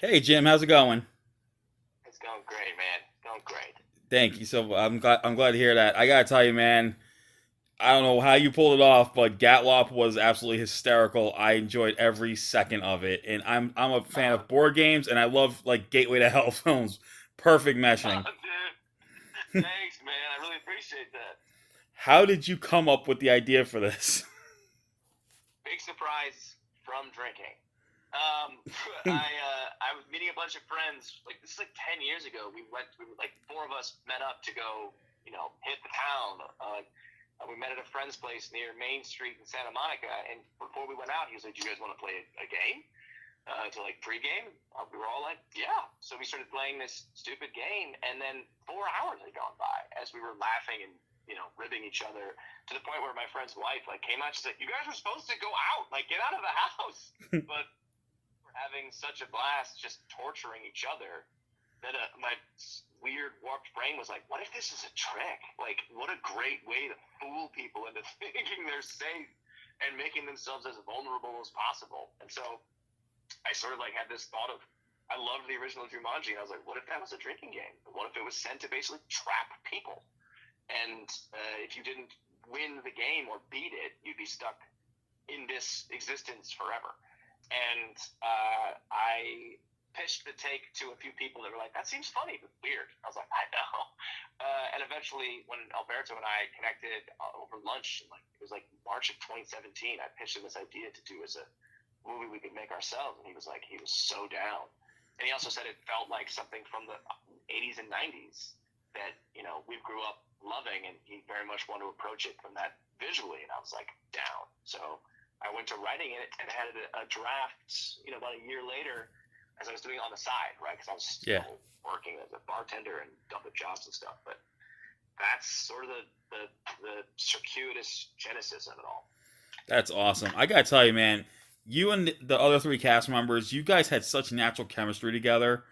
Hey Jim, how's it going? It's going great, man. It's going great. Thank you. So I'm glad to hear that. I gotta tell you, man, I don't know how you pulled it off, but Gatlopp was absolutely hysterical. I enjoyed every second of it, and I'm a fan Oh, of board games, and I love like Gateway to Hell films. Perfect meshing. dude, thanks, man. I really appreciate that. How did you come up with the idea for this? Big surprise from drinking. Um, I was meeting a bunch of friends. Like this is like 10 years ago. We were like four of us met up to go, hit the town. We met at a friend's place near Main Street in Santa Monica. And before we went out, he was like, "Do you guys want to play a game?" To like pregame. We were all like, "Yeah." So we started playing this stupid game, and then 4 hours had gone by as we were laughing and ribbing each other to the point where my friend's wife like came out. She's like, "You guys were supposed to go out, like get out of the house," but we're having such a blast just torturing each other that my weird warped brain was like, "What if this is a trick? Like, what a great way to fool people into thinking they're safe and making themselves as vulnerable as possible." And so I sort of like had this thought of, I loved the original Jumanji, and I was like, what if that was a drinking game? What if it was sent to basically trap people? And if you didn't win the game or beat it, you'd be stuck in this existence forever. And I pitched the take to a few people that were like, that seems funny but weird. I was like, I know. And eventually, when Alberto and I connected over lunch, like it was like March of 2017, I pitched him this idea to do as a movie we could make ourselves, and he was like, he was so down. And he also said it felt like something from the 80s and 90s that we grew up loving, and he very much wanted to approach it from that visually, and I was like, down. So I went to writing it and had a draft about a year later as I was doing it on the side, right, because I was Yeah, still working as a bartender and dumping jobs and stuff. But that's sort of the circuitous genesis of it all. that's awesome. I gotta tell you, man, you and the other three cast members, you guys had such natural chemistry together.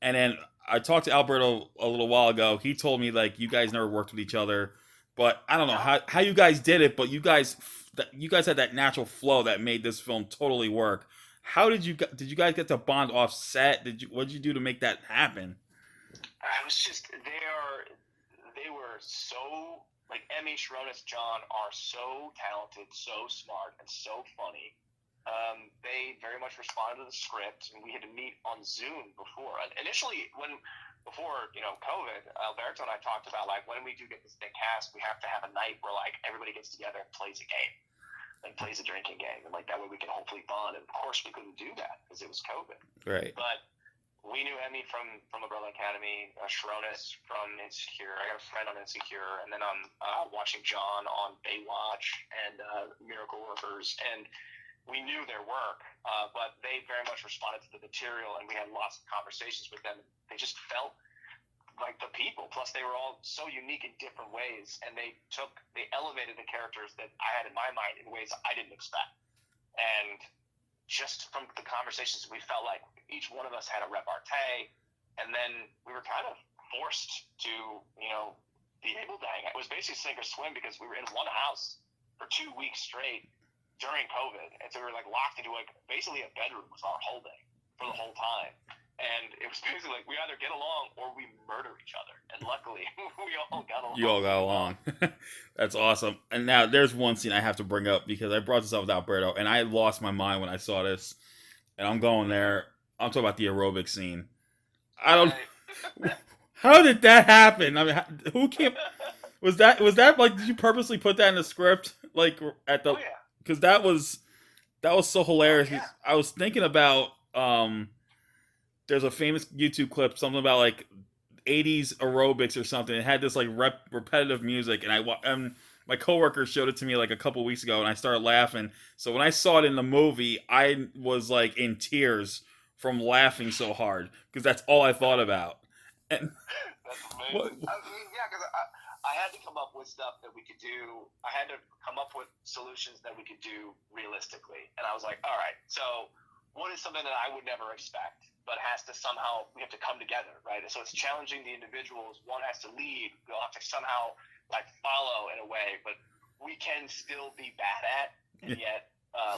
And then I talked to Alberto a little while ago. He told me like you guys never worked with each other, but I don't know No, how you guys did it. But you guys had that natural flow that made this film totally work. How did you guys get to bond off set? What did you do to make that happen? I was just they were so like Emmy, Sharonis, John are so talented, so smart, and so funny. They very much responded to the script, and we had to meet on Zoom before. And initially, before COVID, Alberto and I talked about like when we do get this thing cast, we have to have a night where like everybody gets together and plays a game, like plays a drinking game, and like that way we can hopefully bond. And of course, we couldn't do that because it was COVID. Right. But we knew Emmy from Umbrella Academy, Sharonis from Insecure. I got a friend on Insecure, and then I'm watching John on Baywatch and Miracle Workers, and we knew their work, but they very much responded to the material, and we had lots of conversations with them. They just felt like the people. Plus, they were all so unique in different ways, and they elevated the characters that I had in my mind in ways I didn't expect. And just from the conversations, we felt like each one of us had a repartee, and then we were kind of forced to, be able to hang out. It was basically sink or swim because we were in one house for 2 weeks straight during COVID, and so we were like locked into like basically a bedroom was our whole day for the whole time. And it was basically like we either get along or we murder each other. And luckily, we all got You along all got really well. along. That's awesome. And now there's one scene I have to bring up because I brought this up with Alberto, and I lost my mind when I saw this. And I'm going there. I'm talking about the aerobic scene. I don't. Right. How did that happen? I mean, who came? Was that like? Did you purposely put that in the script? Like at the Oh yeah. because that was so Oh hilarious. yeah. I was thinking about there's a famous YouTube clip, something about like 80s aerobics or something. It had this like repetitive music, and and my coworker showed it to me like a couple weeks ago, and I started laughing. So when I saw it in the movie, I was like in tears from laughing so hard because that's all I thought about. And That's what? amazing. I mean, yeah, because I had to come up with stuff that we could do. I had to come up with solutions that we could do realistically. And I was like, all right, so what is something that I would never expect, but has to somehow, we have to come together, right? And so it's challenging the individuals. One has to lead. They'll have to somehow like follow in a way, but we can still be bad at, and yet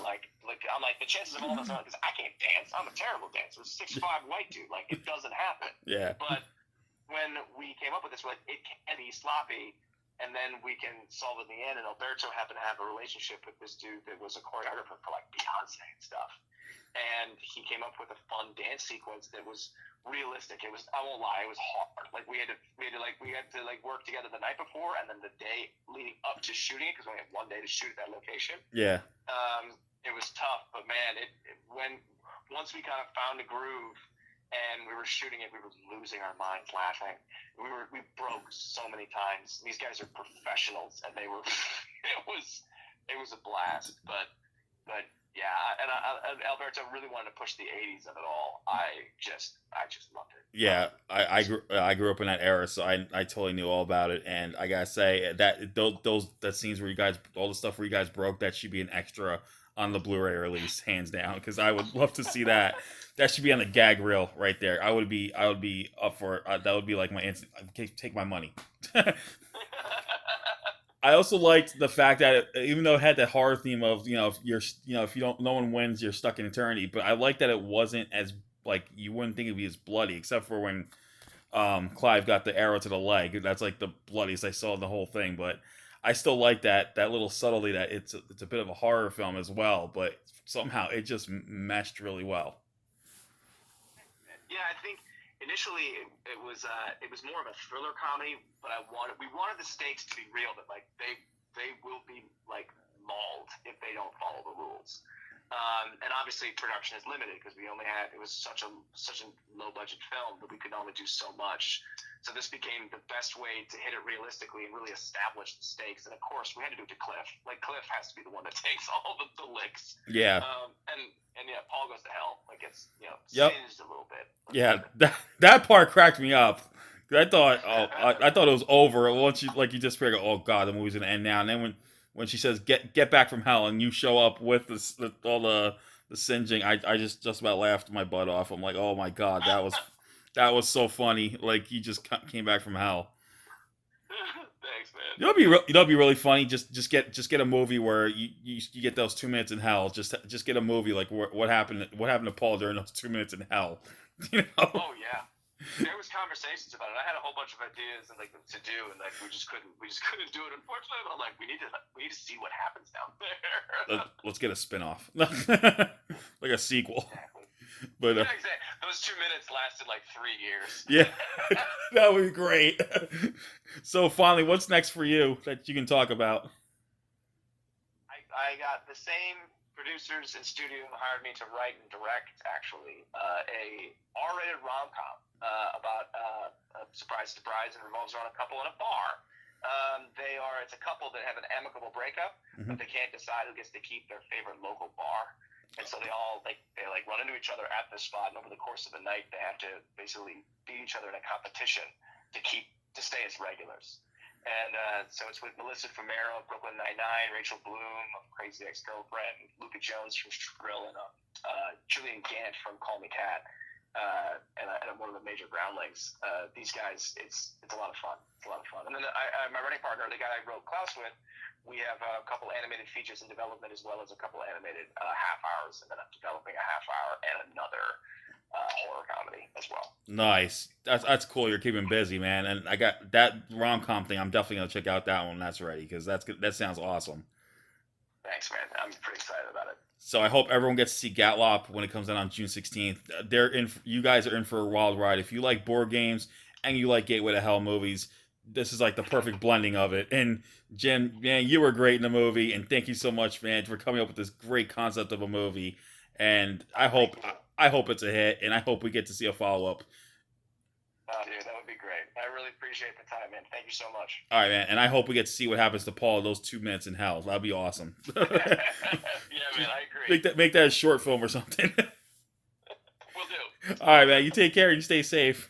like I'm like the chances of all of us are, because I can't dance. I'm a terrible dancer. 6'5" white dude. Like, it doesn't happen. Yeah. But when we came up with this, we're like, it can be sloppy, and then we can solve it in the end. And Alberto happened to have a relationship with this dude that was a choreographer for, like, Beyonce and stuff. And he came up with a fun dance sequence that was realistic. It was, I won't lie, it was hard. Like, we had to work together the night before, and then the day leading up to shooting it, because we only had one day to shoot at that location. Yeah. It was tough, but man, once we kind of found a groove and we were shooting it, we were losing our minds laughing. We broke so many times. These guys are professionals, and they were. it was a blast, but yeah, and Alberto really wanted to push the '80s of it all. I just loved it. Yeah, I grew up in that era, so I totally knew all about it, and I gotta say that that scenes where you guys, all the stuff where you guys broke, that should be an extra on the Blu-ray release, hands down, because I would love to see that. That should be on the gag reel right there. I would be up for it. That would be like my instant. Take my money. I also liked the fact that even though it had that horror theme of if you don't, no one wins, you're stuck in eternity. But I like that it wasn't as, like, you wouldn't think it'd be as bloody, except for when Clive got the arrow to the leg. That's like the bloodiest I saw in the whole thing. But I still like that little subtlety that it's a bit of a horror film as well. But somehow it just meshed really well. Yeah, I think initially it was more of a thriller comedy, but we wanted the stakes to be real, that like they will be like mauled if they don't follow the rules. And obviously production is limited because it was such a low budget film that we could only do so much. So this became the best way to hit it realistically and really establish the stakes. And of course, we had to do it to Cliff. Like, Cliff has to be the one that takes all the licks. Yeah. And yeah, Paul goes to hell. Like, it's Yep. singed a little bit. Yeah, that part cracked me up. I thought I thought it was over once you just figure, oh god, the movie's gonna end now. And then when she says get back from hell, and you show up with all the singeing, I just about laughed my butt off. I'm like, oh my god, that was so funny. Like, you just came back from hell. Thanks, man. It'll be really funny. Just get a movie where you get those 2 minutes in hell. Just get a movie like what happened to Paul during those 2 minutes in hell. Oh yeah. There was conversations about it. I had a whole bunch of ideas and to do, and like we just couldn't do it. Unfortunately, I'm like, we need to see what happens down there. Let's get a spin-off. Like a sequel. Exactly. But yeah, exactly. Those 2 minutes lasted like 3 years. Yeah, that would be great. So finally, what's next for you that you can talk about? I got the same producers in studio who hired me to write and direct, actually, a R-rated rom-com about surprise, it revolves around a couple in a bar. It's a couple that have an amicable breakup, but they can't decide who gets to keep their favorite local bar. And so they run into each other at this spot, and over the course of the night, they have to basically beat each other in a competition to stay as regulars. And so it's with Melissa Fumero of Brooklyn Nine-Nine, Rachel Bloom of Crazy Ex-Girlfriend, Luca Jones from Shrill, and Julian Gant from Call Me Kat, and one of the major groundlings. These guys, it's a lot of fun. It's a lot of fun. And then my writing partner, the guy I wrote Klaus with, we have a couple animated features in development, as well as a couple animated half hours, and then I'm developing a half hour and another horror comedy as well. Nice. That's cool. You're keeping busy, man. And I got that rom-com thing. I'm definitely gonna check out that one when that's ready, because that sounds awesome. Thanks, man. I'm pretty excited about it. So I hope everyone gets to see Gatlopp when it comes out on June 16th. You guys are in for a wild ride. If you like board games and you like Gateway to Hell movies, this is like the perfect blending of it. And Jim, man, you were great in the movie, and thank you so much, man, for coming up with this great concept of a movie. And I hope it's a hit, and I hope we get to see a follow-up. Oh, dude, that would be great. I really appreciate the time, man. Thank you so much. All right, man, and I hope we get to see what happens to Paul those 2 minutes in hell. That'd be awesome. Yeah, man, I agree. Make that a short film or something. Will do. All right, man, you take care. You stay safe.